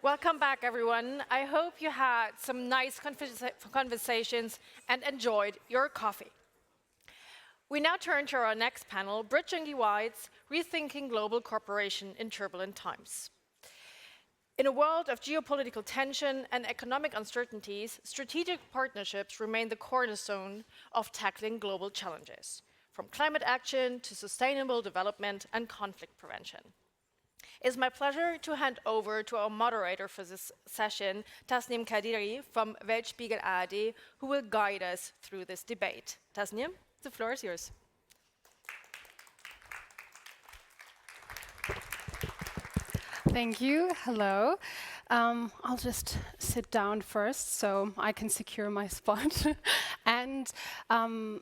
Welcome back, everyone. I hope you had some nice conversations and enjoyed your coffee. We now turn to our next panel, Bridging Divides, Rethinking Global Cooperation in Turbulent Times. In a world of geopolitical tension and economic uncertainties, strategic partnerships remain the cornerstone of tackling global challenges, from climate action to sustainable development and conflict prevention. It's my pleasure to hand over to our moderator for this session, Tasnim Kadiri from Weltspiegel ARD, who will guide us through this debate. Tasnim, the floor is yours. Thank you. Hello. I'll just sit down first so I can secure my spot. And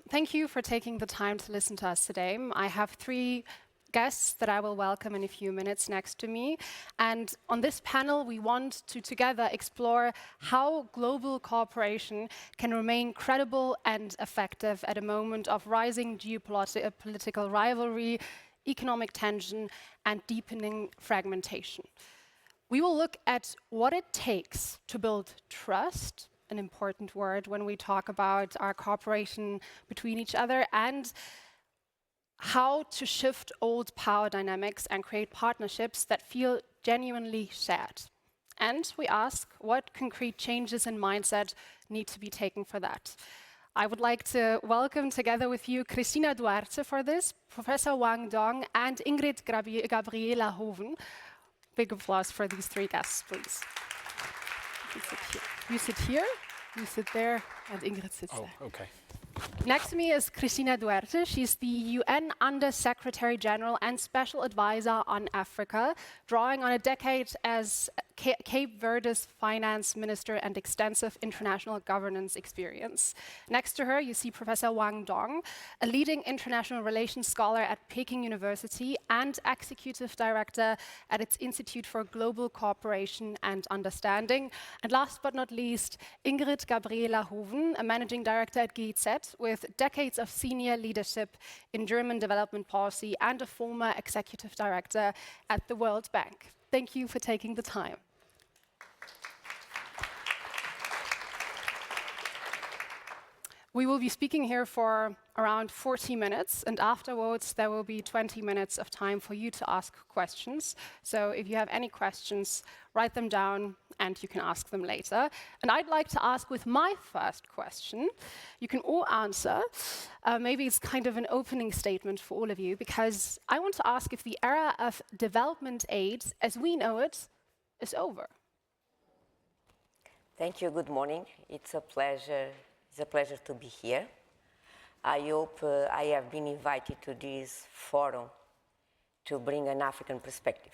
thank you for taking the time to listen to us today. I have 3 guests that I will welcome in a few minutes next to me. And on this panel, we want to together explore how global cooperation can remain credible and effective at a moment of rising geopolitical rivalry, economic tension, and deepening fragmentation. We will look at what it takes to build trust, an important word when we talk about our cooperation between each other, and how to shift old power dynamics and create partnerships that feel genuinely shared. And we ask what concrete changes in mindset need to be taken for that. I would like to welcome together with you Cristina Duarte for this, Professor Wang Dong, and Ingrid-Gabriela Hoven. Big applause for these 3 guests, please. You sit here, you sit there, and Ingrid sits there. Okay. Next to me is Cristina Duarte. She's the UN Under-Secretary General and Special Advisor on Africa, drawing on a decade as Cape Verde's finance minister and extensive international governance experience. Next to her, you see Professor Wang Dong, a leading international relations scholar at Peking University and executive director at its Institute for Global Cooperation and Understanding. And last but not least, Ingrid-Gabriela Hoven, a managing director at GIZ with decades of senior leadership in German development policy and a former executive director at the World Bank. Thank you for taking the time. We will be speaking here for around 40 minutes, and afterwards there will be 20 minutes of time for you to ask questions. So if you have any questions, write them down and you can ask them later. And I'd like to ask with my first question. You can all answer. Maybe it's kind of an opening statement for all of you, because I want to ask if the era of development aid, as we know it, is over. Thank you. Good morning. It's a pleasure to be here. I hope I have been invited to this forum to bring an African perspective.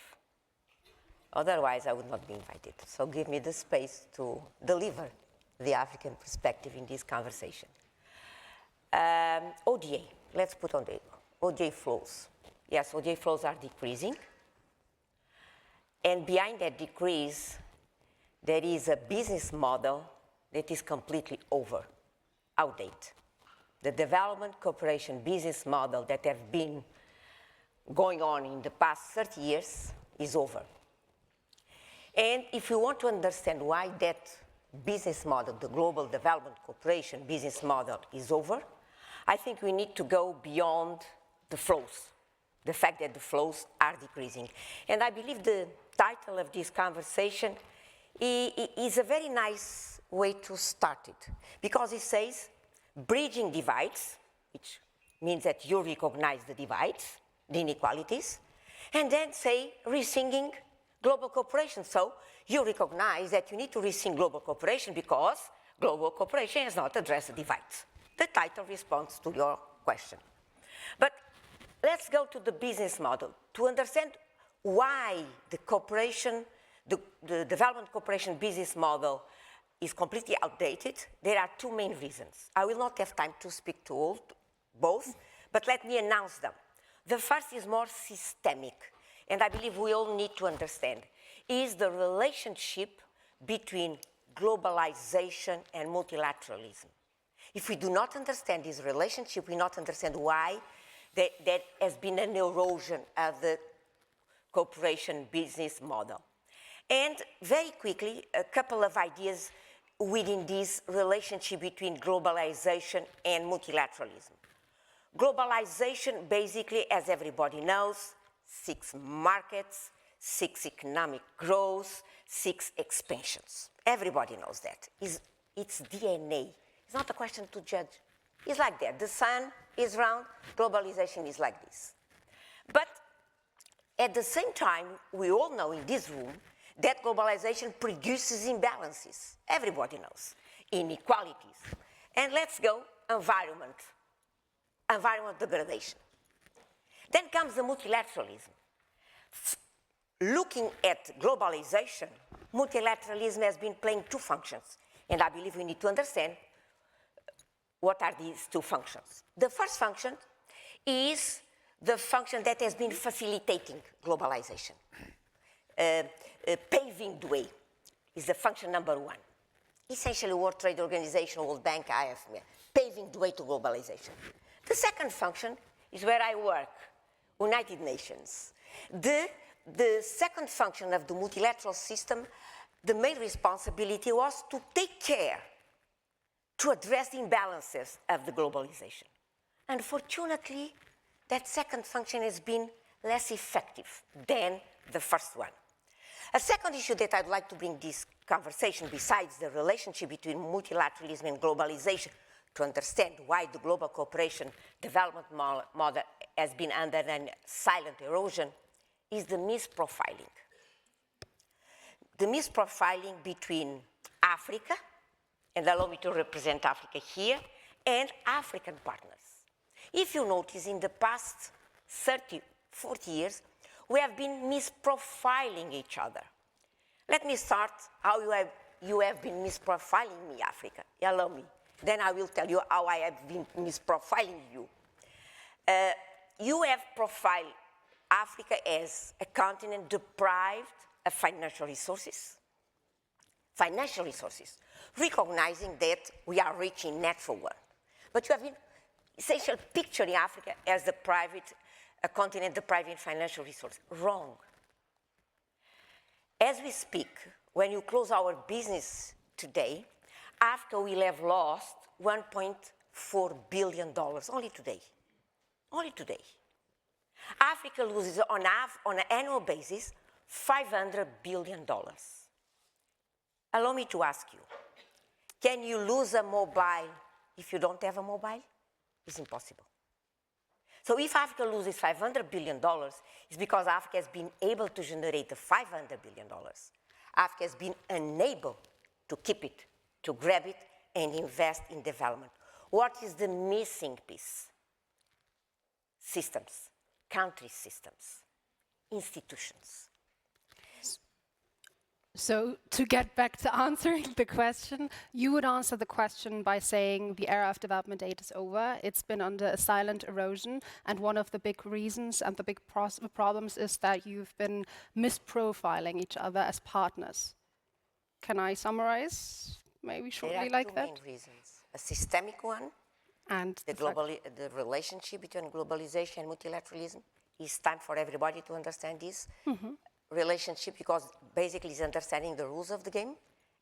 Otherwise, I would not be invited. So give me the space to deliver the African perspective in this conversation. ODA, let's put on the ODA flows. Yes, ODA flows are decreasing. And behind that decrease, there is a business model that is completely outdated. The development cooperation business model that has been going on in the past 30 years is over. And if you want to understand why that business model, the global development cooperation business model, is over, I think we need to go beyond the flows, the fact that the flows are decreasing. And I believe the title of this conversation is a very nice way to start it, because it says bridging divides, which means that you recognize the divides, the inequalities, and then say rethinking global cooperation. So you recognize that you need to rethink global cooperation because global cooperation has not addressed the divides. The title responds to your question. But let's go to the business model to understand why the cooperation, the development cooperation business model is completely outdated. There are 2 main reasons. I will not have time to speak to both, but let me announce them. The first is more systemic, and I believe we all need to understand, is the relationship between globalization and multilateralism. If we do not understand this relationship, we not understand why there has been an erosion of the cooperation business model. And very quickly, a couple of ideas within this relationship between globalization and multilateralism. Globalization basically, as everybody knows, seeks markets, seeks economic growth, seeks expansions. Everybody knows that. It's DNA. It's not a question to judge. It's like that. The sun is round, globalization is like this. But at the same time, we all know in this room that globalization produces imbalances. Everybody knows. Inequalities. And let's go environment degradation. Then comes the multilateralism. Looking at globalization, multilateralism has been playing two functions. And I believe we need to understand what are these two functions. The first function is the function that has been facilitating globalization. Paving the way is the function number one. Essentially, World Trade Organization, World Bank, IMF, paving the way to globalization. The second function is where I work, United Nations. The second function of the multilateral system, the main responsibility was to take care to address the imbalances of the globalization. Unfortunately, that second function has been less effective than the first one. A second issue that I'd like to bring this conversation, besides the relationship between multilateralism and globalization, to understand why the global cooperation development model has been under a silent erosion, is the misprofiling. The misprofiling between Africa, and allow me to represent Africa here, and African partners. If you notice, in the past 30, 40 years, we have been misprofiling each other. Let me start how you have been misprofiling me, Africa. Allow me. Then I will tell you how I have been misprofiling you. You have profiled Africa as a continent deprived of financial resources, recognizing that we are rich in natural one. But you have been essentially picturing Africa as a continent deprived in financial resources. Wrong. As we speak, when you close our business today, Africa will have lost $1.4 billion, only today. Only today. Africa loses on an annual basis $500 billion. Allow me to ask you, can you lose a mobile if you don't have a mobile? It's impossible. So if Africa loses $500 billion, it's because Africa has been able to generate the $500 billion. Africa has been unable to keep it, to grab it, and invest in development. What is the missing piece? Systems, country systems, institutions. So to get back to answering the question, you would answer the question by saying the era of development aid is over. It's been under a silent erosion, and one of the big reasons and the big problems is that you've been misprofiling each other as partners. Can I summarize maybe shortly like that? There are two main reasons. A systemic one, and the relationship between globalization and multilateralism. It's time for everybody to understand this. Relationship, because basically it's understanding the rules of the game.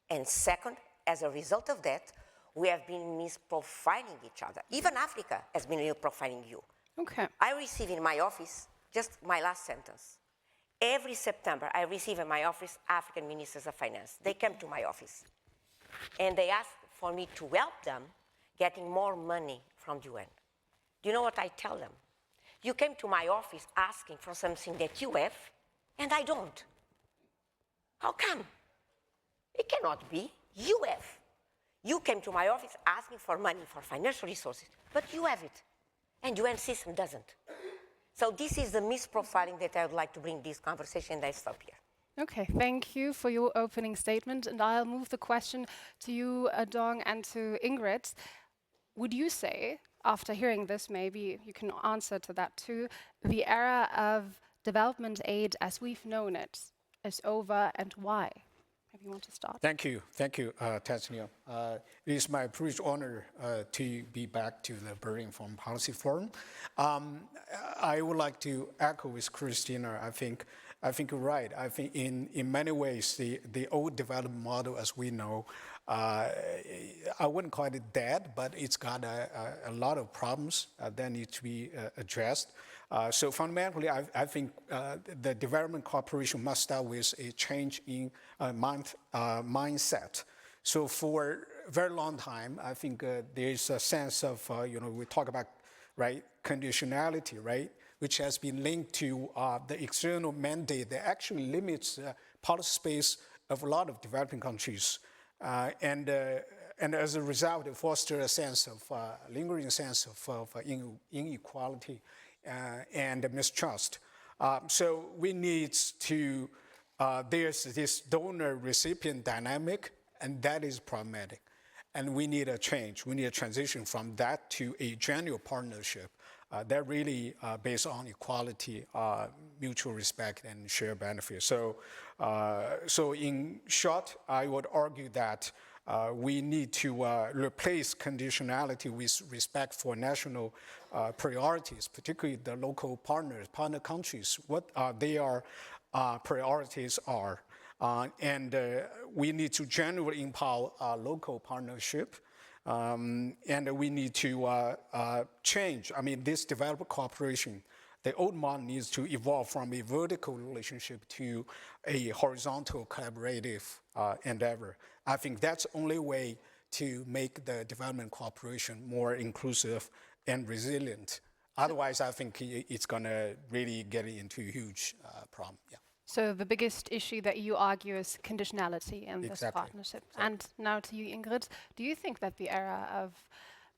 And second, as a result of that, we have been misprofiling each other. Even Africa has been misprofiling you. Okay. I receive in my office, just my last sentence, every September I receive in my office African ministers of finance. They come to my office and they ask for me to help them getting more money from the UN. Do you know what I tell them? You came to my office asking for something that you have, and I don't. How come? It cannot be. You have. You came to my office asking for money for financial resources, but you have it, and UN system doesn't. So this is the misprofiling that I would like to bring this conversation, and I stop here. Okay, thank you for your opening statement, and I'll move the question to you, Dong, and to Ingrid. Would you say, after hearing this, maybe you can answer to that too, the era of development aid as we've known it is over, and why? Maybe you want to start. Thank you, Tasnia. It is my privilege honor to be back to the Berlin Foreign Policy Forum. I would like to echo with Christina. I think I think you're right. I think in many ways, the old development model, as we know, I wouldn't call it dead, but it's got a lot of problems that need to be addressed. So fundamentally, I think the development cooperation must start with a change in mindset. So for a very long time, I think there is a sense of, we talk about, right, conditionality, right, which has been linked to the external mandate that actually limits the policy space of a lot of developing countries. And as a result, it fosters a sense of, lingering sense of inequality and mistrust. So we need to, there's this donor-recipient dynamic, and that is problematic. And we need a change. We need a transition from that to a genuine partnership that really based on equality, mutual respect, and shared benefit. So in short, I would argue that we need to replace conditionality with respect for national priorities, particularly the local partner countries, what their priorities are. And we need to genuinely empower local partnership. And we need to change. I mean, this development cooperation, the old model needs to evolve from a vertical relationship to a horizontal collaborative endeavor. I think that's the only way to make the development cooperation more inclusive and resilient. Otherwise, I think it's going to really get into a huge problem. Yeah. So the biggest issue that you argue is conditionality in this partnership. Exactly. And now to you, Ingrid, do you think that the era of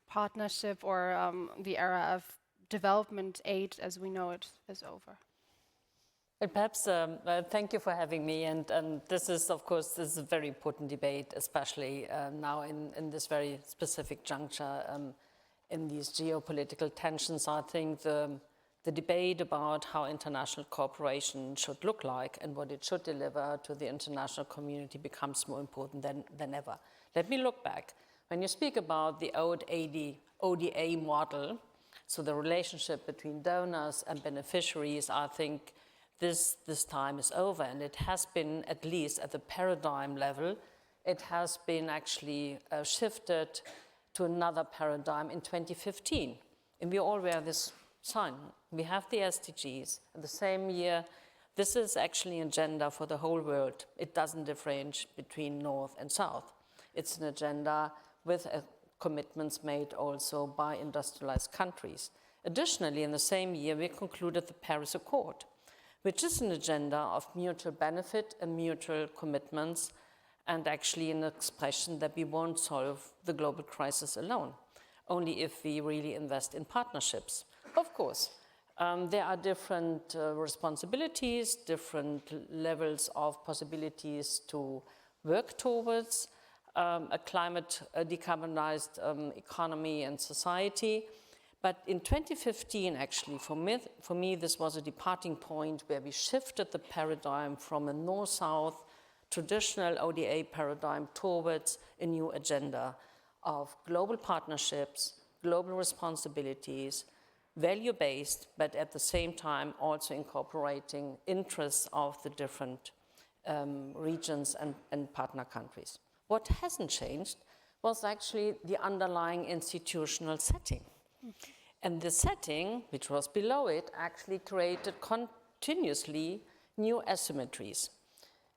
partnership or the era of development aid as we know it is over? And perhaps, thank you for having me. And this is, of course, this is a very important debate, especially now in this very specific juncture in these geopolitical tensions. I think the debate about how international cooperation should look like and what it should deliver to the international community becomes more important than ever. Let me look back. When you speak about the old ODA model, so the relationship between donors and beneficiaries, I think this time is over, and it has been, at least at the paradigm level, it has been actually shifted to another paradigm in 2015. And we all wear this sign. We have the SDGs. In the same year, this is actually an agenda for the whole world. It doesn't differentiate between North and South. It's an agenda with commitments made also by industrialized countries. Additionally, in the same year, we concluded the Paris Accord, which is an agenda of mutual benefit and mutual commitments, and actually an expression that we won't solve the global crisis alone, only if we really invest in partnerships. Of course, there are different responsibilities, different levels of possibilities to work towards a climate decarbonized economy and society. But in 2015, actually, for me, this was a departing point where we shifted the paradigm from a North-South traditional ODA paradigm towards a new agenda of global partnerships, global responsibilities, value-based, but at the same time also incorporating interests of the different regions and partner countries. What hasn't changed was actually the underlying institutional setting. And the setting, which was below it, actually created continuously new asymmetries.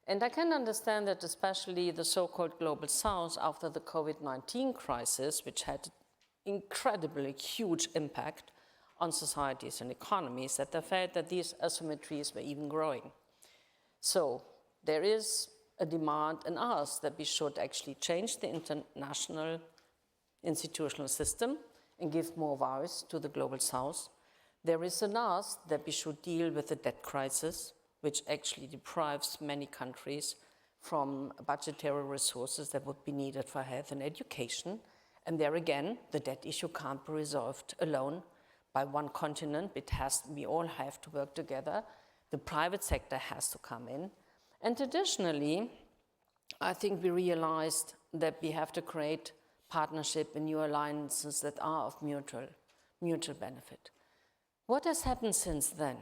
And I can understand that especially the so-called Global South after the COVID-19 crisis, which had incredibly huge impact on societies and economies, that they felt that these asymmetries were even growing. So there is a demand in us that we should actually change the international institutional system and give more voice to the Global South. There is an ask that we should deal with the debt crisis, which actually deprives many countries from budgetary resources that would be needed for health and education. And there again, the debt issue can't be resolved alone by one continent. We all have to work together. The private sector has to come in. And additionally, I think we realized that we have to create partnership and new alliances that are of mutual benefit. What has happened since then?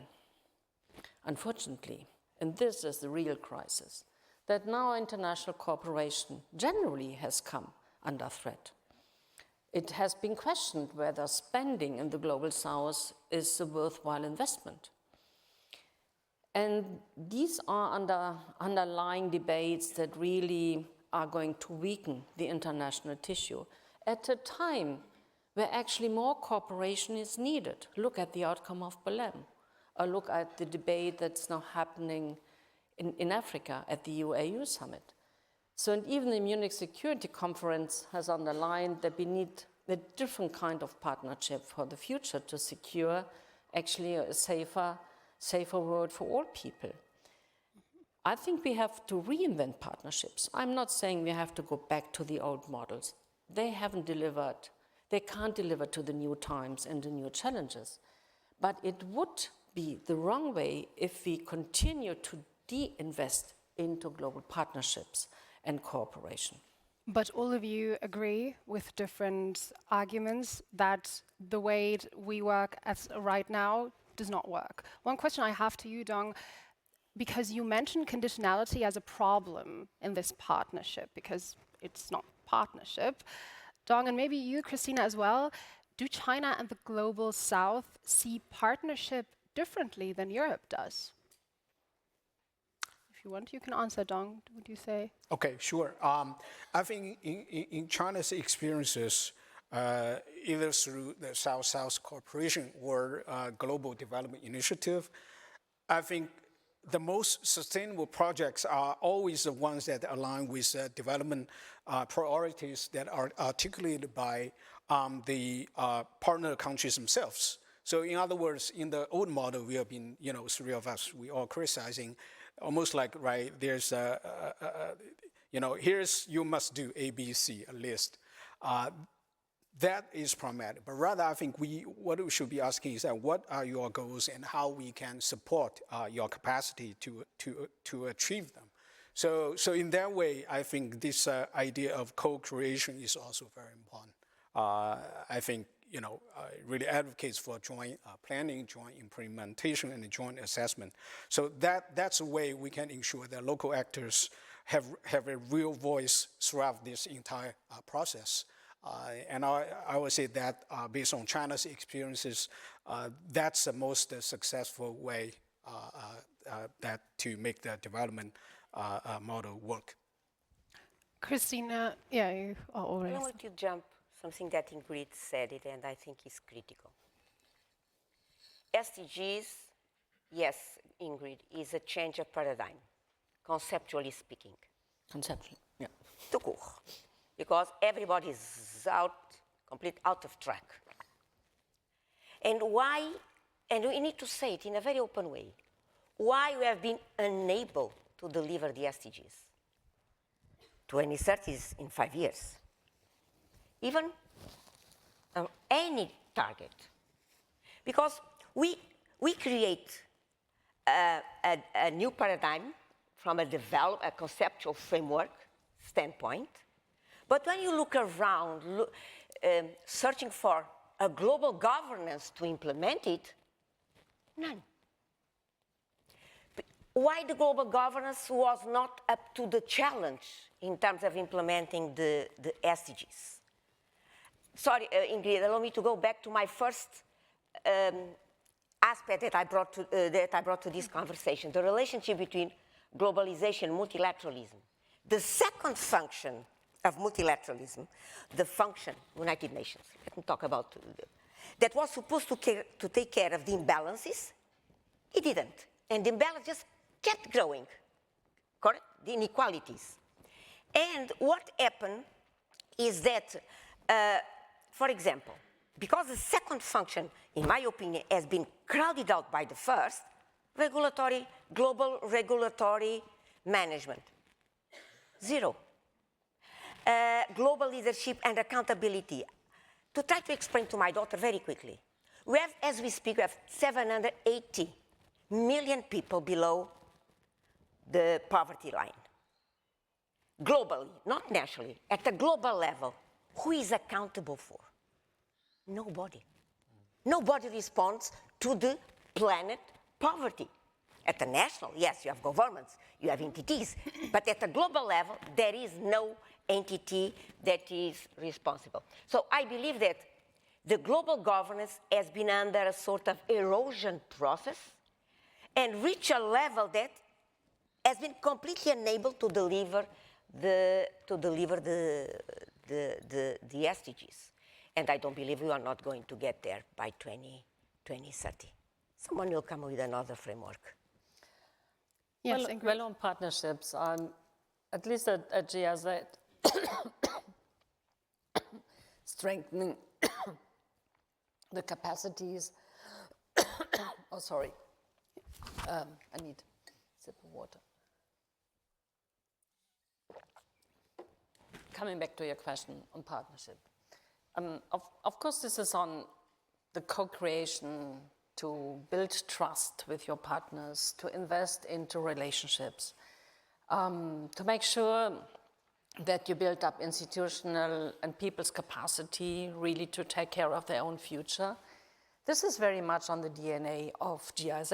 Unfortunately, and this is the real crisis, that now international cooperation generally has come under threat. It has been questioned whether spending in the global south is a worthwhile investment. And these are underlying debates that really are going to weaken the international tissue at a time where actually more cooperation is needed. Look at the outcome of Berlin, or look at the debate that's now happening in Africa at the UAU summit. So, and even the Munich Security Conference has underlined that we need a different kind of partnership for the future to secure actually a safer world for all people. I think we have to reinvent partnerships. I'm not saying we have to go back to the old models. They haven't delivered, they can't deliver to the new times and the new challenges. But it would be the wrong way if we continue to de-invest into global partnerships and cooperation. But all of you agree with different arguments that the way we work as right now does not work. One question I have to you, Dong, because you mentioned conditionality as a problem in this partnership, because it's not partnership. Dong, and maybe you, Christina, as well, do China and the global south see partnership differently than Europe does? If you want, you can answer, Dong, would you say? Okay, sure. I think in China's experiences, either through the South-South cooperation or global development initiative, I think the most sustainable projects are always the ones that align with development priorities that are articulated by the partner countries themselves. So in other words, in the old model, we have been, three of us, we all criticizing, almost like, right, there's here's you must do A, B, C, a list. That is problematic. But rather, I think what we should be asking is that what are your goals and how we can support your capacity to achieve them. So in that way, I think this idea of co-creation is also very important. I think really advocates for joint planning, joint implementation, and joint assessment. So that's a way we can ensure that local actors have a real voice throughout this entire process. And I would say that based on China's experiences, that's the most successful way that to make the development model work. Christina, yeah, you are already. I want to jump something that Ingrid said it, and I think is critical. SDGs, yes, Ingrid, is a change of paradigm, conceptually speaking. Conceptually, yeah. Tout court. Because everybody is completely out of track. And why, and we need to say it in a very open way, why we have been unable to deliver the SDGs. 2030 is in 5 years. Even any target. Because we create a new paradigm from a conceptual framework standpoint. But when you look around, searching for a global governance to implement it, none. Why the global governance was not up to the challenge in terms of implementing the SDGs? Sorry, Ingrid, allow me to go back to my first aspect that I brought to this conversation, the relationship between globalization and multilateralism. The second function of multilateralism, the function, United Nations, let me talk about, that was supposed to take care of the imbalances, it didn't. And the imbalance just kept growing, correct? The inequalities. And what happened is that, for example, because the second function, in my opinion, has been crowded out by the first, global regulatory management, zero. Global leadership and accountability. To try to explain to my daughter very quickly, we have, as we speak, we have 780 million people below the poverty line. Globally, not nationally, at a global level, who is accountable for? Nobody. Nobody responds to the planet poverty. At the national, yes, you have governments, you have entities, but at the global level, there is no entity that is responsible. So I believe that the global governance has been under a sort of erosion process and reached a level that has been completely unable to deliver the SDGs. And I don't believe we are not going to get there by 2030. Someone will come with another framework. Yes, well, Ingrid. well, on partnerships, at least at GIZ, strengthening the capacities. Oh, sorry. I need a sip of water. Coming back to your question on partnership. Of course, this is on the co-creation, to build trust with your partners, to invest into relationships, to make sure that you build up institutional and people's capacity really to take care of their own future. This is very much on the DNA of GIZ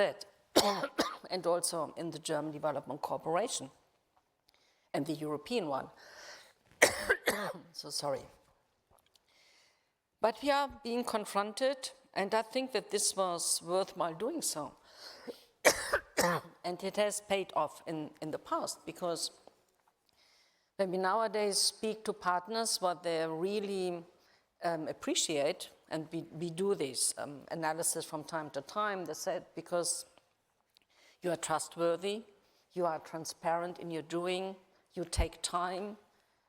and also in the German Development Corporation and the European one. So sorry. But we are being confronted, and I think that this was worthwhile doing so. And it has paid off in the past, because when we nowadays speak to partners, what they really appreciate, and we do this analysis from time to time, they said, because you are trustworthy, you are transparent in your doing, you take time,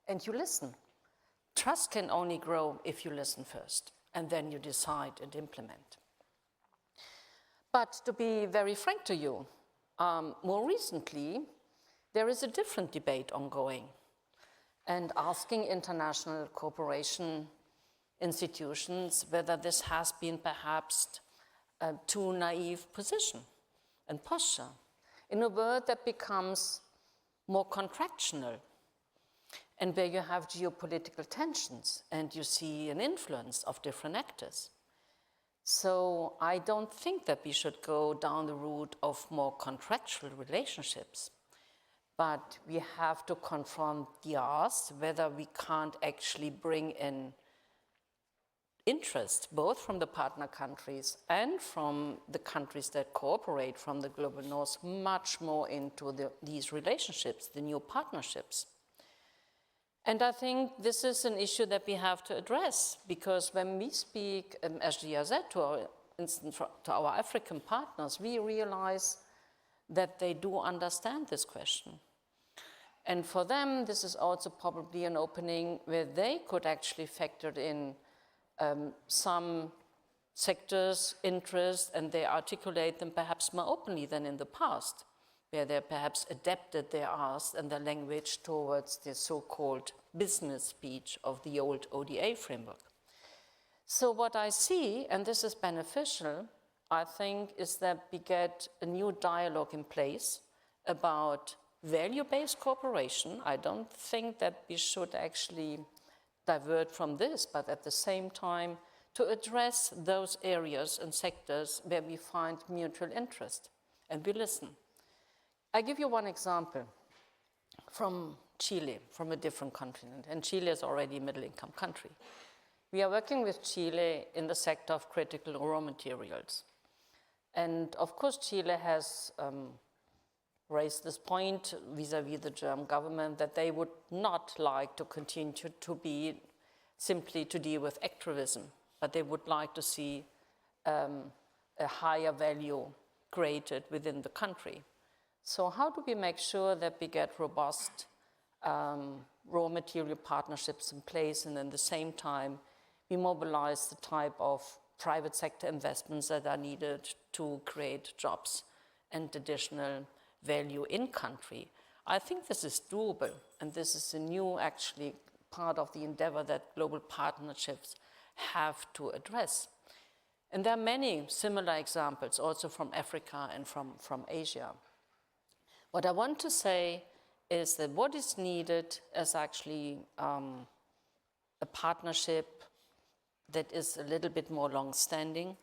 and you listen. Trust can only grow if you listen first, and then you decide and implement. But to be very frank to you, more recently, there is a different debate ongoing, and asking international cooperation institutions whether this has been perhaps a too naive position and posture in a world that becomes more contractional, and where you have geopolitical tensions and you see an influence of different actors. So I don't think that we should go down the route of more contractual relationships, but we have to confront the ask whether we can't actually bring in interest, both from the partner countries and from the countries that cooperate from the global north, much more into these relationships, the new partnerships. And I think this is an issue that we have to address, because when we speak as GIZ to our African partners, we realize that they do understand this question. And for them, this is also probably an opening where they could actually factor in some sectors' interests, and they articulate them perhaps more openly than in the past, where they perhaps adapted their ask and their language towards the so-called business speech of the old ODA framework. So what I see, and this is beneficial, I think, is that we get a new dialogue in place about value-based cooperation. I don't think that we should actually divert from this, but at the same time to address those areas and sectors where we find mutual interest, and we listen. I give you one example from Chile, from a different continent, and Chile is already a middle-income country. We are working with Chile in the sector of critical raw materials. And of course, Chile has raised this point vis-à-vis the German government that they would not like to continue to be simply to deal with activism, but they would like to see a higher value created within the country. So how do we make sure that we get robust raw material partnerships in place, and at the same time we mobilize the type of private sector investments that are needed to create jobs and additional value in country? I think this is doable, and this is a new actually part of the endeavor that global partnerships have to address. And there are many similar examples also from Africa and from Asia. What I want to say is that what is needed is actually a partnership that is a little bit more long-standing.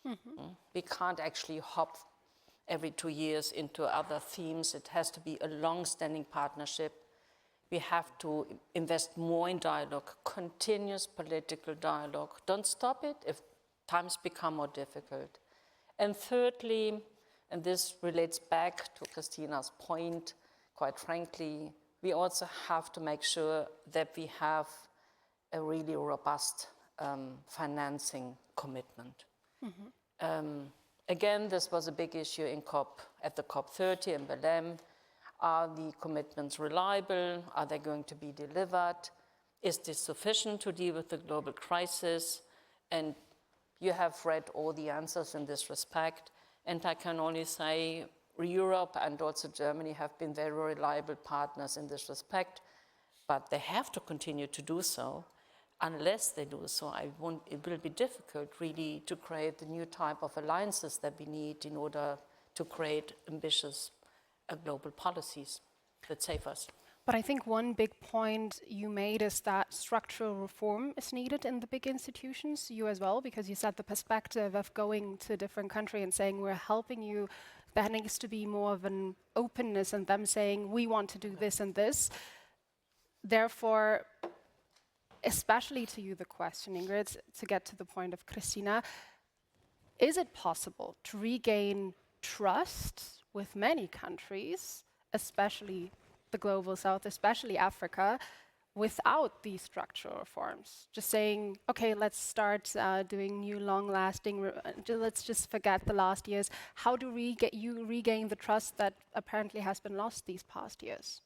Mm-hmm. We can't actually hop every 2 years into other themes. It has to be a long-standing partnership. We have to invest more in dialogue, continuous political dialogue. Don't stop it if times become more difficult. And thirdly, and this relates back to Christina's point, quite frankly, we also have to make sure that we have a really robust financing commitment. Again, this was a big issue at the COP30 in Belém. Are the commitments reliable? Are they going to be delivered? Is this sufficient to deal with the global crisis? And you have read all the answers in this respect. And I can only say Europe and also Germany have been very reliable partners in this respect, but they have to continue to do so. Unless they do so, it will be difficult really to create the new type of alliances that we need in order to create ambitious global policies that save us. But I think one big point you made is that structural reform is needed in the big institutions, you as well, because you said the perspective of going to a different country and saying we're helping you, there needs to be more of an openness and them saying we want to do this and this. Therefore, especially to you the question, Ingrid, to get to the point of Christina, is it possible to regain trust with many countries, especially the global south, especially Africa, without these structural reforms? Just saying, okay, let's start doing new long-lasting, let's just forget the last years. How do you regain the trust that apparently has been lost these past years?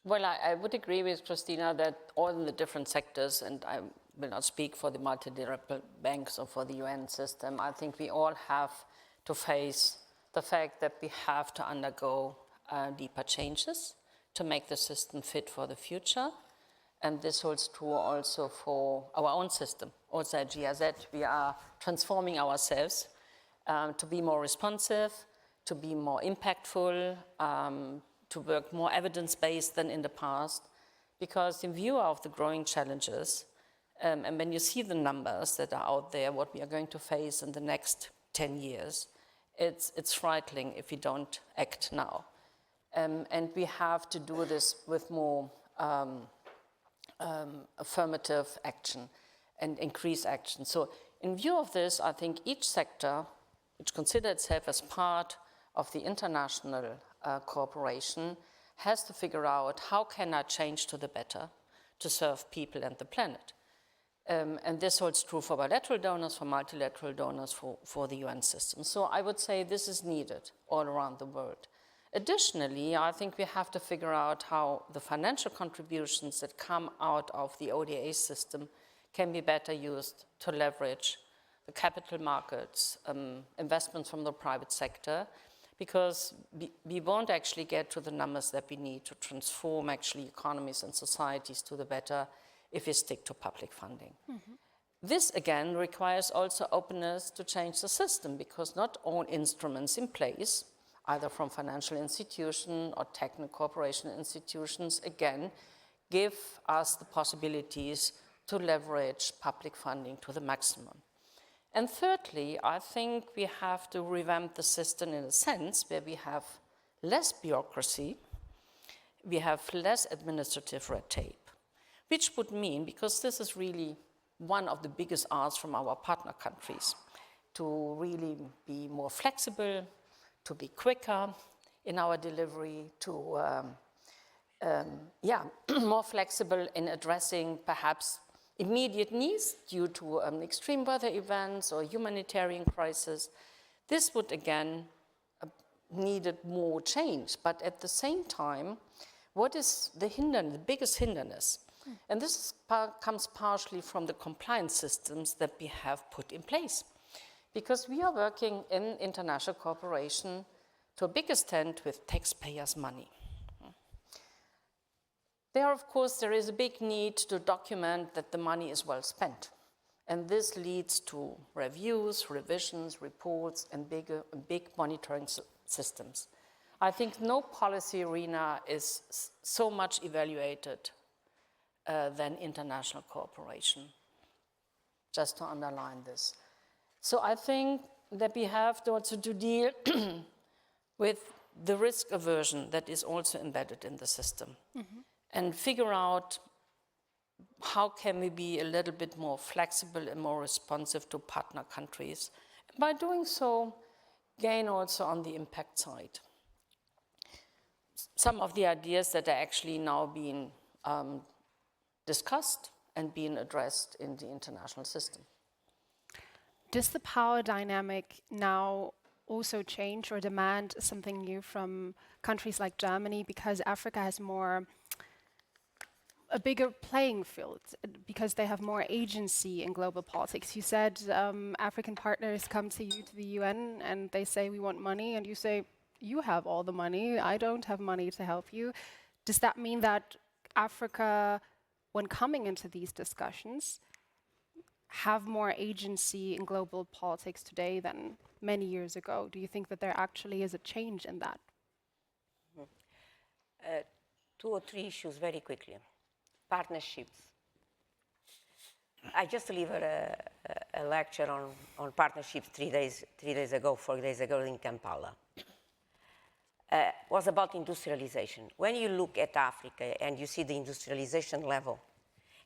Well, I would agree with Christina that all in the different sectors, and I will not speak for the multilateral banks or for the UN system, I think we all have to face the fact that we have to undergo deeper changes to make the system fit for the future. And this holds true also for our own system. Also at GIZ, we are transforming ourselves to be more responsive, to be more impactful, to work more evidence-based than in the past, because in view of the growing challenges, and when you see the numbers that are out there, what we are going to face in the next 10 years, it's frightening if we don't act now. And we have to do this with more affirmative action and increased action. So in view of this, I think each sector, which considers itself as part of the international cooperation, has to figure out how can I change to the better to serve people and the planet. And this holds true for bilateral donors, for multilateral donors, for the UN system. So I would say this is needed all around the world. Additionally, I think we have to figure out how the financial contributions that come out of the ODA system can be better used to leverage the capital markets, investments from the private sector, because we won't actually get to the numbers that we need to transform actually economies and societies to the better if we stick to public funding. Mm-hmm. This again requires also openness to change the system, because not all instruments in place, either from financial institutions or technical cooperation institutions, again, give us the possibilities to leverage public funding to the maximum. And thirdly, I think we have to revamp the system in a sense where we have less bureaucracy, we have less administrative red tape, which would mean, because this is really one of the biggest asks from our partner countries, to really be more flexible, to be quicker in our delivery, to more flexible in addressing perhaps immediate needs due to extreme weather events or humanitarian crisis. This would again needed more change, but at the same time, what is the biggest hindrance? And this comes partially from the compliance systems that we have put in place, because we are working in international cooperation to a big extent with taxpayers' money. There is a big need to document that the money is well spent. And this leads to reviews, revisions, reports, and big monitoring systems. I think no policy arena is so much evaluated than international cooperation. just to underline this. So I think that we have also to deal with the risk aversion that is also embedded in the system, and figure out how can we be a little bit more flexible and more responsive to partner countries. By doing so, gain also on the impact side. Some of the ideas that are actually now being discussed and being addressed in the international system. Does the power dynamic now also change or demand something new from countries like Germany, because Africa has a bigger playing field, because they have more agency in global politics? You said African partners come to you, to the UN, and they say, we want money, and you say, you have all the money, I don't have money to help you. Does that mean that Africa, when coming into these discussions, have more agency in global politics today than many years ago? Do you think that there actually is a change in that? 2 or 3 issues very quickly. Partnerships. I just delivered a lecture on partnerships 4 days ago in Kampala. Was about industrialization. When you look at Africa and you see the industrialization level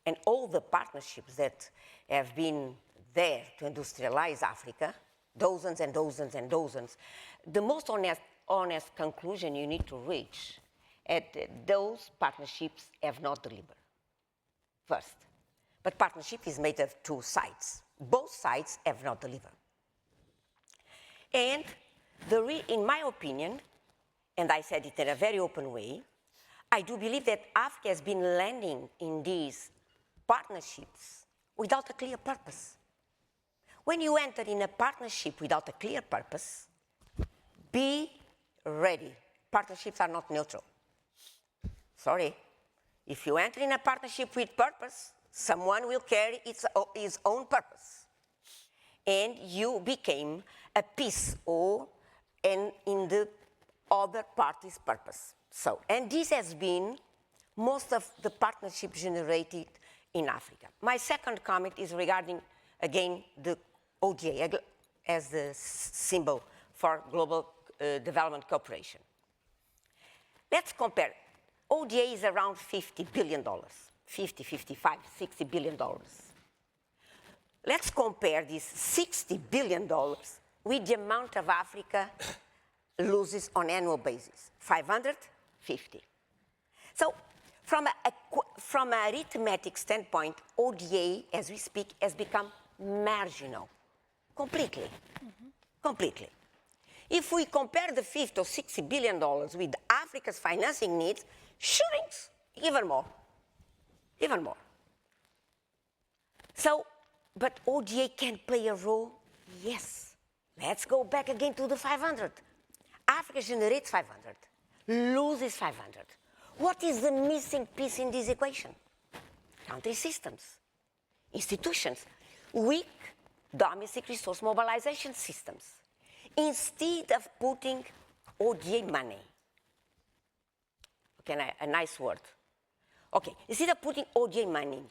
and all the partnerships that have been there to industrialize Africa, dozens and dozens and dozens, the most honest conclusion you need to reach at those partnerships have not delivered. First. But partnership is made of 2 sides. Both sides have not delivered. And in my opinion, and I said it in a very open way, I do believe that Africa has been landing in these partnerships without a clear purpose. When you enter in a partnership without a clear purpose, be ready. Partnerships are not neutral. Sorry. If you enter in a partnership with purpose, someone will carry his own purpose. And you became a piece in the other party's purpose. So, and this has been most of the partnerships generated in Africa. My second comment is regarding, again, the ODA as the symbol for global development cooperation. Let's compare. ODA is around $50 billion, 50, 55, $60 billion. Let's compare this $60 billion with the amount of Africa loses on annual basis, 550. So from an arithmetic standpoint, ODA, as we speak, has become marginal, completely, completely. If we compare the 50 or $60 billion with Africa's financing needs, shrinks even more, even more. So, but ODA can play a role, yes. Let's go back again to the 500. Africa generates 500, loses 500. What is the missing piece in this equation? Country systems, institutions, weak domestic resource mobilization systems. Instead of putting ODA money, okay, a nice word. Okay, instead of putting ODA money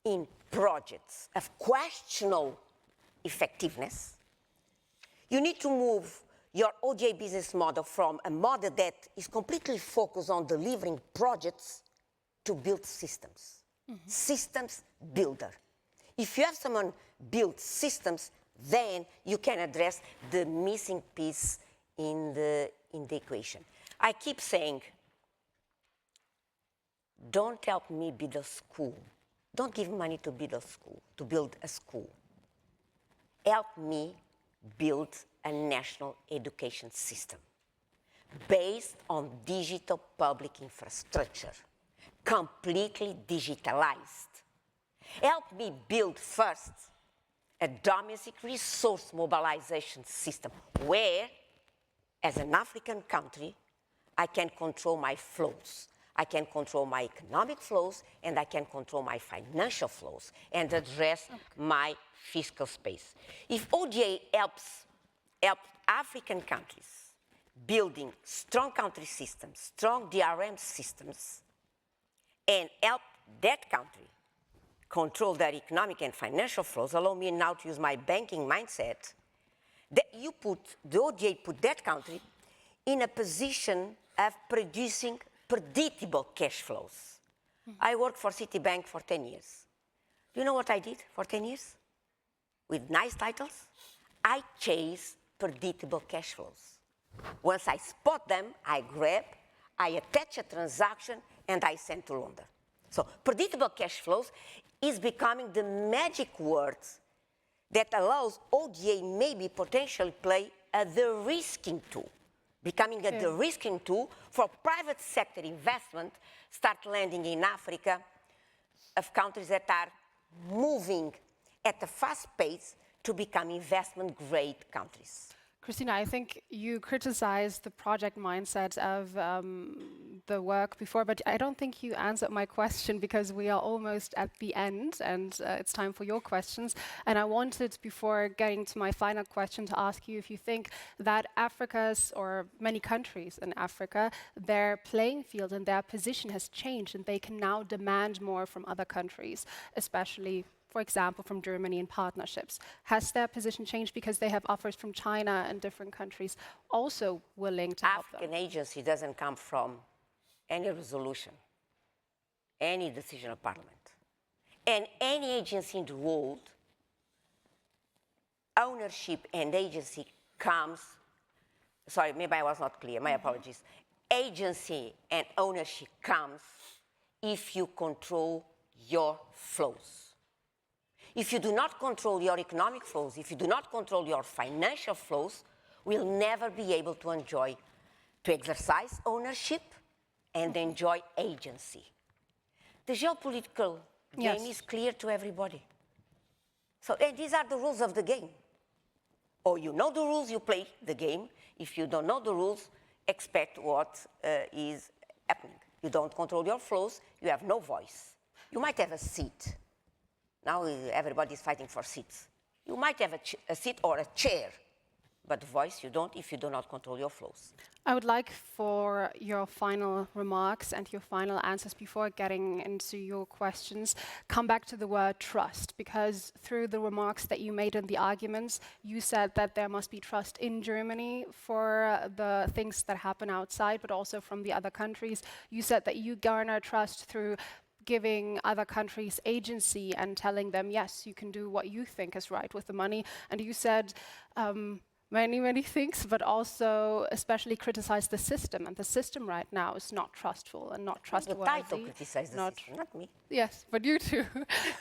in projects of questionable effectiveness, you need to move your ODA business model from a model that is completely focused on delivering projects to build systems. Systems builder. If you have someone build systems, then you can address the missing piece in the equation. I keep saying, don't help me build a school. Don't give money to build a school, to build a school. Help me build a national education system based on digital public infrastructure, completely digitalized. Help me build first a domestic resource mobilization system where, as an African country, I can control my flows. I can control my economic flows and I can control my financial flows and address my fiscal space. If ODA helps African countries building strong country systems, strong DRM systems, and help that country control their economic and financial flows, allow me now to use my banking mindset, that the ODA put that country in a position of producing predictable cash flows. I worked for Citibank for 10 years. Do you know what I did for 10 years? With nice titles, I chase predictable cash flows. Once I spot them, I grab, I attach a transaction, and I send to London. So predictable cash flows is becoming the magic word that allows ODA maybe potentially play a de-risking tool, becoming a de-risking tool for private sector investment, start landing in Africa, of countries that are moving at a fast pace to become investment-grade countries. Christina, I think you criticized the project mindset of the work before, but I don't think you answered my question because we are almost at the end and it's time for your questions. And I wanted, before getting to my final question, to ask you if you think that Africa's, or many countries in Africa, their playing field and their position has changed and they can now demand more from other countries, especially for example, from Germany in partnerships. Has their position changed because they have offers from China and different countries also willing to help them? African agency doesn't come from any resolution, any decision of parliament. And any agency in the world, ownership and agency comes, sorry, maybe I was not clear, my apologies. Agency and ownership comes if you control your flows. If you do not control your economic flows, if you do not control your financial flows, we'll never be able to exercise ownership and enjoy agency. The geopolitical game is clear to everybody. So, and these are the rules of the game. Or you know the rules, you play the game. If you don't know the rules, expect what is happening. You don't control your flows, you have no voice. You might have a seat. Now everybody's fighting for seats. You might have a seat or a chair, but voice you don't if you do not control your flows. I would like for your final remarks and your final answers before getting into your questions, come back to the word trust, because through the remarks that you made in the arguments, you said that there must be trust in Germany for the things that happen outside, but also from the other countries. You said that you garner trust through giving other countries agency and telling them, yes, you can do what you think is right with the money. And you said many things, but also especially criticize the system. And the system right now is not trustful and not trustworthy. The title criticizes the system, not me. Yes, but you too.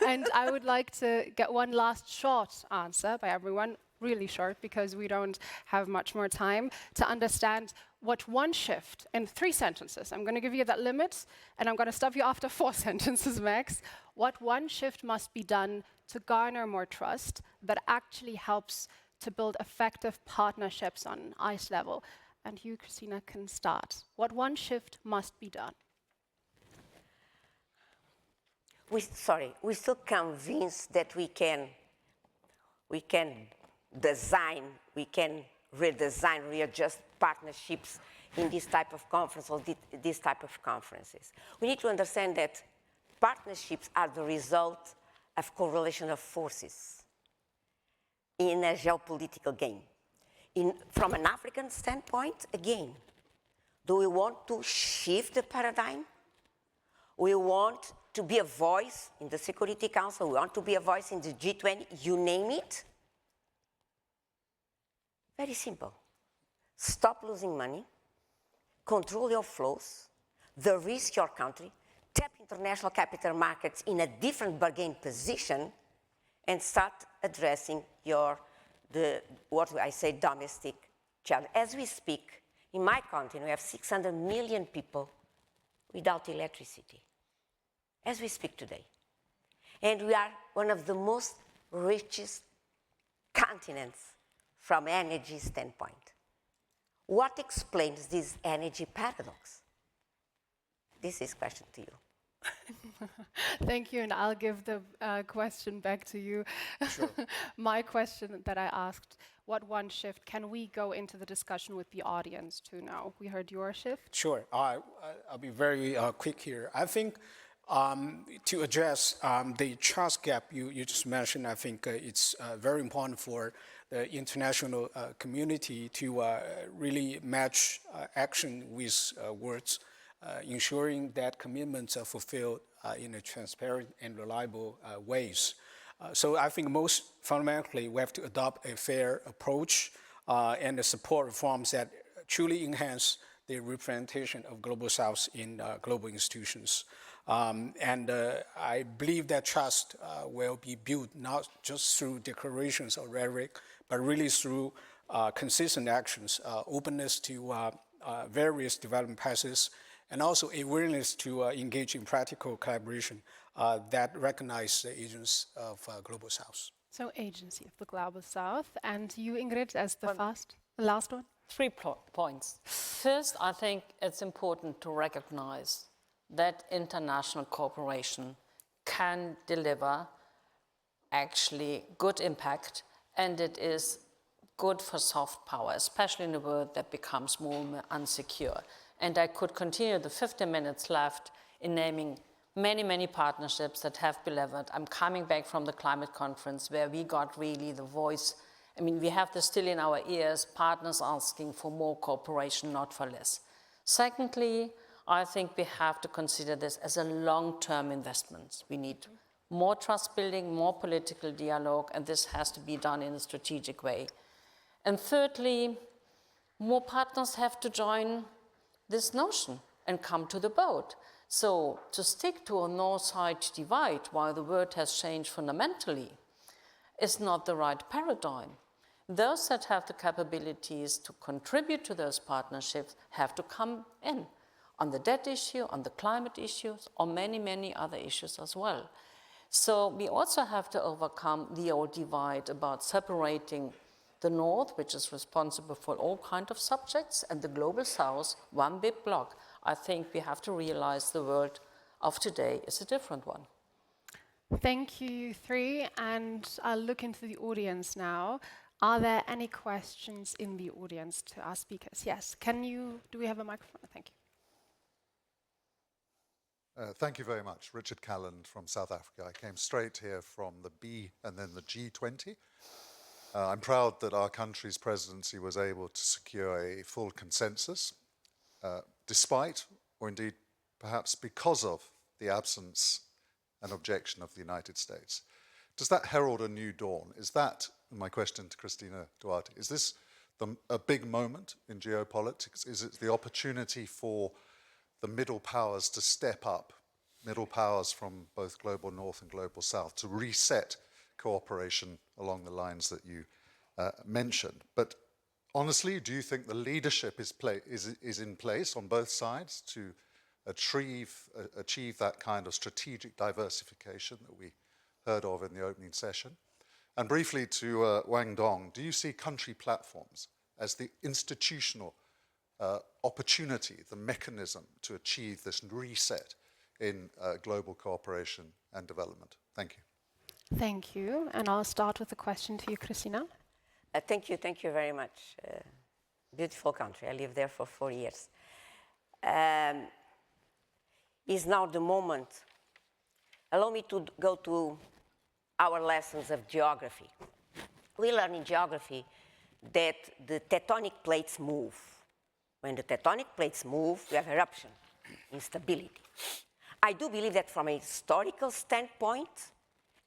And I would like to get one last short answer by everyone, really short, because we don't have much more time, to understand what one shift in 3 sentences, I'm going to give you that limit, and I'm going to stop you after 4 sentences max, what one shift must be done to garner more trust that actually helps to build effective partnerships on ICE level. And you, Christina, can start. What one shift must be done? We're still convinced that we can design, we can redesign, readjust partnerships in this type of conference or this type of conferences. We need to understand that partnerships are the result of correlation of forces in a geopolitical game. From an African standpoint, again, do we want to shift the paradigm? We want to be a voice in the Security Council, we want to be a voice in the G20, you name it. Very simple. Stop losing money, control your flows, de-risk your country, tap international capital markets in a different bargain position, and start addressing what I say domestic challenge. As we speak, in my country, we have 600 million people without electricity, as we speak today. And we are one of the most richest continents from energy standpoint. What explains this energy paradox? This is a question to you. Thank you, and I'll give the question back to you. Sure. My question that I asked, what one shift can we go into the discussion with the audience to know? We heard your shift. Sure. I'll be very quick here. I think To address the trust gap you just mentioned, I think it's very important for the international community to really match action with words, ensuring that commitments are fulfilled in a transparent and reliable ways. So I think most fundamentally we have to adopt a fair approach and support reforms that truly enhance the representation of Global South in global institutions. I believe that trust will be built not just through declarations or rhetoric, but really through consistent actions, openness to various development paths, and also a willingness to engage in practical collaboration that recognize the agents of Global South. So agency of the Global South. And you, Ingrid, as the last one? 3 points. First, I think it's important to recognize that international cooperation can deliver actually good impact, and it is good for soft power, especially in a world that becomes more and more unsecure. And I could continue the 15 minutes left in naming many, many partnerships that have delivered. I'm coming back from the climate conference where we got really the voice. I mean, we have this still in our ears, partners asking for more cooperation, not for less. Secondly, I think we have to consider this as a long-term investment. We need more trust building, more political dialogue, and this has to be done in a strategic way. And thirdly, more partners have to join this notion and come to the boat. So to stick to a north-south divide while the world has changed fundamentally is not the right paradigm. Those that have the capabilities to contribute to those partnerships have to come in on the debt issue, on the climate issues, on many, many other issues as well. So we also have to overcome the old divide about separating the North, which is responsible for all kinds of subjects, and the Global South, one big block. I think we have to realize the world of today is a different one. Thank you, you three. And I'll look into the audience now. Are there any questions in the audience to our speakers? Yes. Do we have a microphone? Thank you. Thank you very much. Richard Calland from South Africa. I came straight here from the B and then the G20. I'm proud that our country's presidency was able to secure a full consensus, despite, or indeed perhaps because of, the absence and objection of the United States. Does that herald a new dawn? Is that, my question to Cristina Duarte, is this a big moment in geopolitics? Is it the opportunity for the middle powers to step up, middle powers from both Global North and Global South, to reset cooperation along the lines that you mentioned? But honestly, do you think the leadership is in place on both sides to achieve that kind of strategic diversification that we heard of in the opening session? And briefly to Wang Dong, do you see country platforms as the institutional opportunity, the mechanism to achieve this reset in global cooperation and development? Thank you. Thank you. And I'll start with a question to you, Cristina. Thank you very much. Beautiful country. I lived there for 4 years. Is now the moment. Allow me to go to our lessons of geography. We learn in geography that the tectonic plates move. When the tectonic plates move, we have eruption, instability. I do believe that from a historical standpoint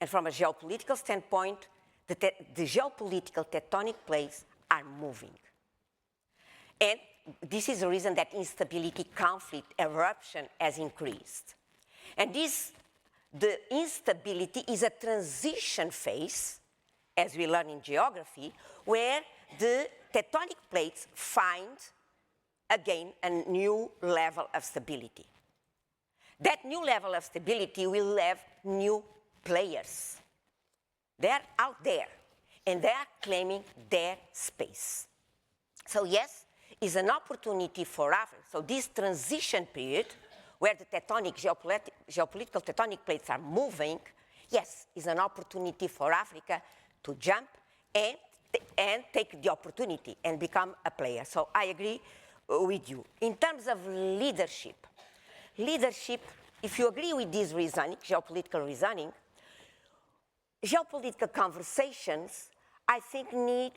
and from a geopolitical standpoint, the geopolitical tectonic plates are moving. And this is the reason that instability, conflict, eruption has increased. And the instability is a transition phase, as we learn in geography, where the tectonic plates find, again, a new level of stability. That new level of stability will have new players. They're out there, and they're claiming their space. So yes, it's an opportunity for Africa. So this transition period, where the geopolitical tectonic plates are moving, yes, is an opportunity for Africa to jump and take the opportunity and become a player. So I agree with you. In terms of leadership, leadership if you agree with this reasoning, geopolitical reasoning, geopolitical conversations, I think, need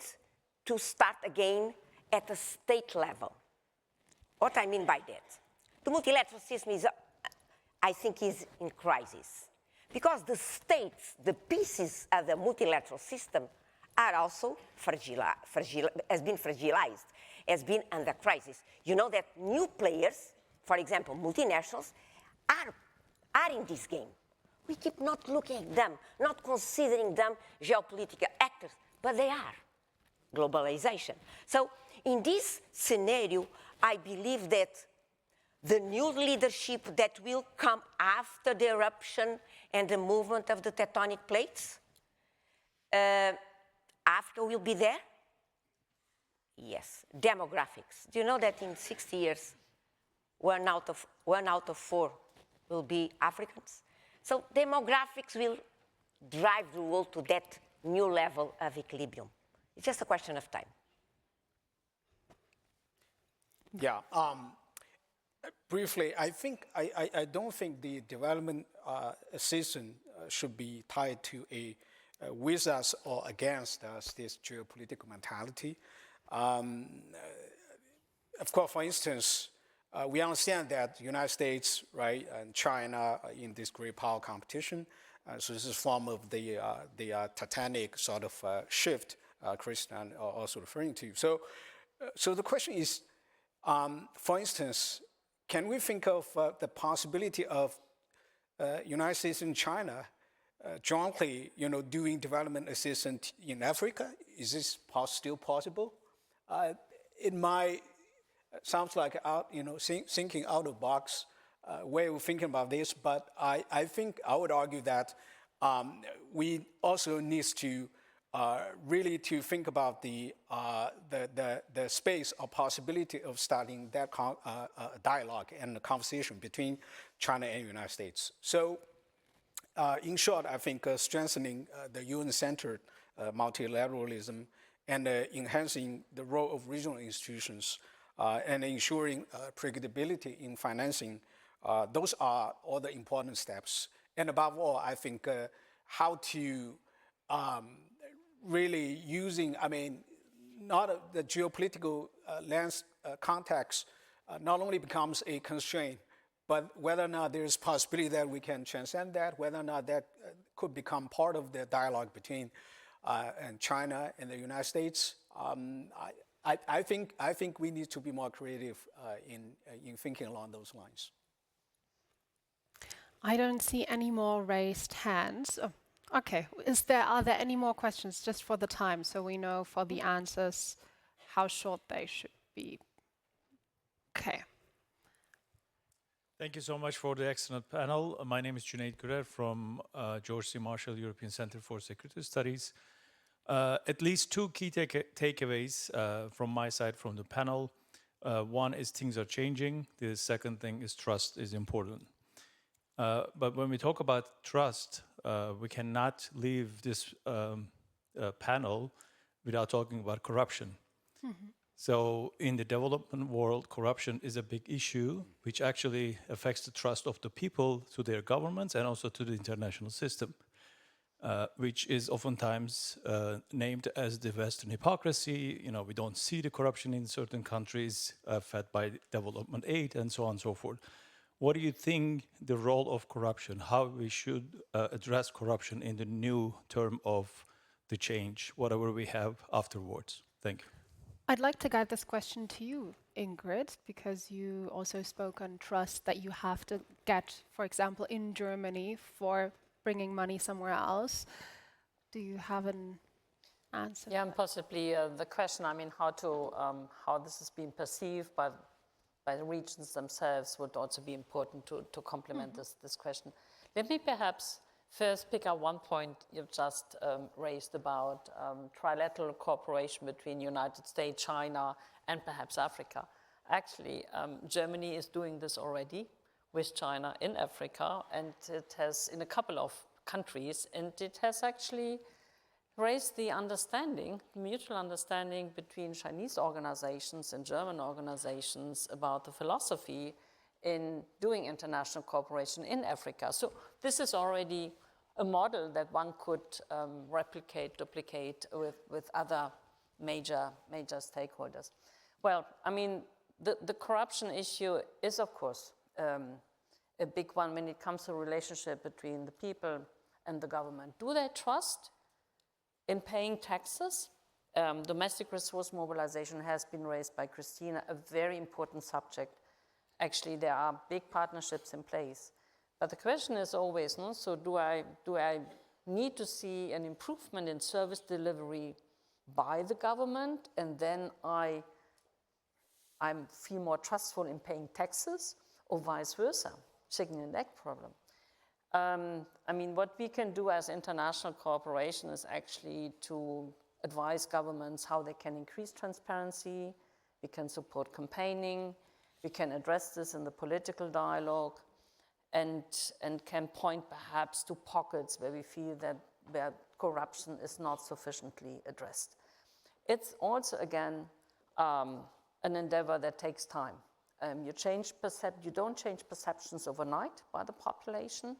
to start again at a state level. What I mean by that? The multilateral system is, I think, is in crisis. Because the states, the pieces of the multilateral system are also has been fragilized, has been under crisis. You know that new players, for example, multinationals, are in this game. We keep not looking at them, not considering them geopolitical actors, but they are. Globalization. So in this scenario, I believe that the new leadership that will come after the eruption and the movement of the tectonic plates, Africa will be there? Yes. Demographics. Do you know that in 60 years, one out of 4 will be Africans? So demographics will drive the world to that new level of equilibrium. It's just a question of time. Yeah. Briefly, I don't think the development assistance should be tied to a with us or against us, this geopolitical mentality. Of course, for instance, we understand that the United States, right, and China are in this great power competition. So this is a form of the titanic sort of shift Christian also referring to. So the question is, for instance, can we think of the possibility of United States and China jointly, doing development assistance in Africa? Is this still possible? It might sounds like thinking out of the box way of thinking about this, but I think I would argue that we also need to really to think about the space or possibility of starting that dialogue and the conversation between China and the United States. So in short, I think strengthening the UN-centered multilateralism and enhancing the role of regional institutions and ensuring predictability in financing, those are all the important steps. And above all, I think how to really using, not the geopolitical context not only becomes a constraint, but whether or not there is possibility that we can transcend that, whether or not that could become part of the dialogue between and China and the United States. I think we need to be more creative in thinking along those lines. I don't see any more raised hands. Oh, okay, are there any more questions just for the time so we know for the answers how short they should be? Okay. Thank you so much for the excellent panel. My name is Junaid Gurer from George C. Marshall European Center for Security Studies. At least 2 key takeaways from my side from the panel. One is things are changing. The second thing is trust is important. But when we talk about trust, we cannot leave this panel without talking about corruption. Mm-hmm. So in the development world, corruption is a big issue, which actually affects the trust of the people to their governments and also to the international system, which is oftentimes named as the Western hypocrisy. We don't see the corruption in certain countries fed by development aid and so on and so forth. What do you think the role of corruption, how we should address corruption in the new term of the change, whatever we have afterwards? Thank you. I'd like to guide this question to you, Ingrid, because you also spoke on trust that you have to get, for example, in Germany for bringing money somewhere else. Do you have an answer? Yeah, and possibly the question, how this is being perceived by the regions themselves would also be important to complement this question. Let me perhaps first pick up one point you've just raised about trilateral cooperation between United States, China, and perhaps Africa. Actually, Germany is doing this already with China in Africa, and it has in a couple of countries, and it has actually raised the understanding, mutual understanding between Chinese organizations and German organizations about the philosophy in doing international cooperation in Africa. So this is already a model that one could replicate, duplicate with other major stakeholders. Well, I mean, the corruption issue is, of course, a big one when it comes to relationship between the people and the government. Do they trust in paying taxes? Domestic resource mobilization has been raised by Christina, a very important subject. Actually, there are big partnerships in place. But the question is always, no? So do I need to see an improvement in service delivery by the government, and then I feel more trustful in paying taxes, or vice versa, chicken and egg problem? I mean, what we can do as international cooperation is actually to advise governments how they can increase transparency, we can support campaigning, we can address this in the political dialogue, and can point perhaps to pockets where we feel that where corruption is not sufficiently addressed. It's also, again, an endeavor that takes time. You don't change perceptions overnight by the population.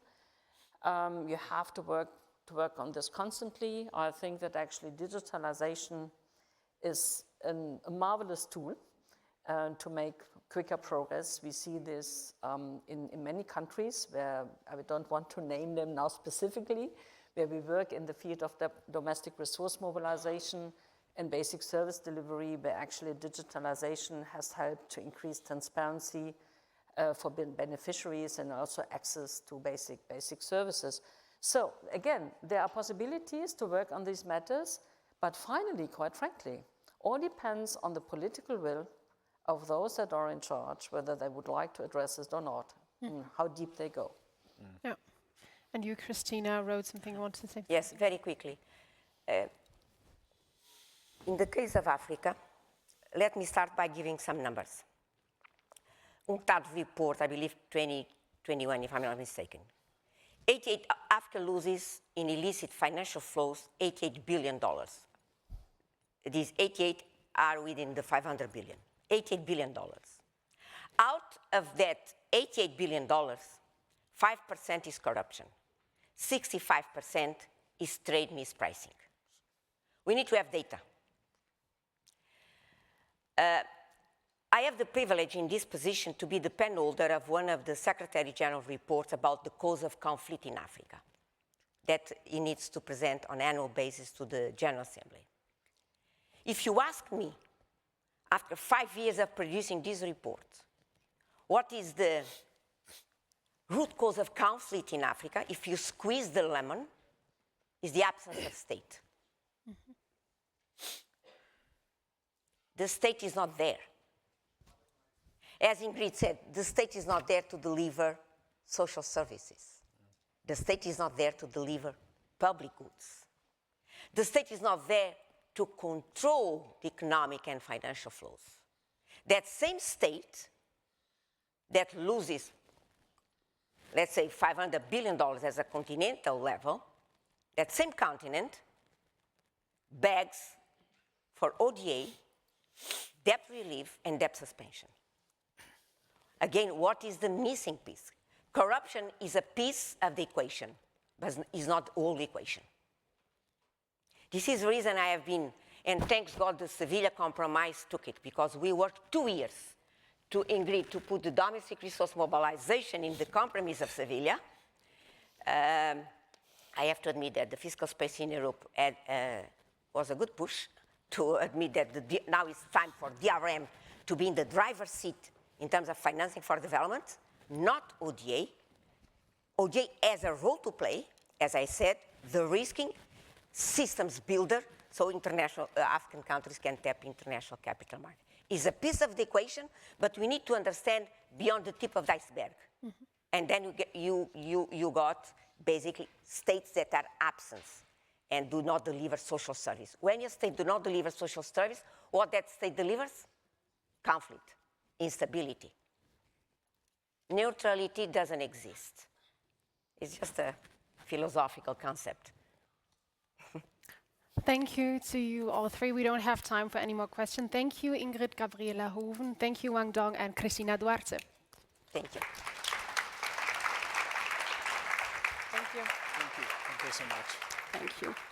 You have to work on this constantly. I think that actually digitalization is a marvelous tool to make quicker progress. We see this in many countries where I don't want to name them now specifically, where we work in the field of the domestic resource mobilization and basic service delivery, where actually digitalization has helped to increase transparency for beneficiaries and also access to basic services. So again, there are possibilities to work on these matters, but finally, quite frankly, all depends on the political will of those that are in charge, whether they would like to address this or not, and how deep they go. Yeah. And you, Christina, wrote something you wanted to say? Yes, very quickly. In the case of Africa, let me start by giving some numbers. UNCTAD report, I believe 2021, if I'm not mistaken. Africa loses in illicit financial flows $88 billion. These 88 are within the 500 billion. $88 billion. Out of that $88 billion, 5% is corruption. 65% is trade mispricing. We need to have data. I have the privilege in this position to be the pen holder of one of the Secretary General reports about the cause of conflict in Africa that he needs to present on an annual basis to the General Assembly. If you ask me, after 5 years of producing this report, what is the root cause of conflict in Africa, if you squeeze the lemon, is the absence of state. Mm-hmm. The state is not there. As Ingrid said, the state is not there to deliver social services. The state is not there to deliver public goods. The state is not there to control the economic and financial flows. That same state that loses, let's say, $500 billion as a continental level, that same continent begs for ODA, debt relief, and debt suspension. Again, what is the missing piece? Corruption is a piece of the equation, but is not the whole equation. This is the reason I have been, and thanks God the Seville Compromise took it, because we worked 2 years to Ingrid to put the domestic resource mobilization in the compromise of Seville. I have to admit that the fiscal space in Europe was a good push to admit that now it's time for DRM to be in the driver's seat in terms of financing for development, not ODA. ODA has a role to play, as I said, the risking systems builder, so international African countries can tap international capital market. Is a piece of the equation, but we need to understand beyond the tip of the iceberg. Mm-hmm. And then you got basically states that are absent and do not deliver social service. When a state do not deliver social service, what that state delivers? Conflict, instability. Neutrality doesn't exist. It's just a philosophical concept. Thank you to you all three. We don't have time for any more questions. Thank you, Ingrid-Gabriela Hoven. Thank you, Wang Dong and Christina Duarte. Thank you. Thank you. Thank you. Thank you so much. Thank you.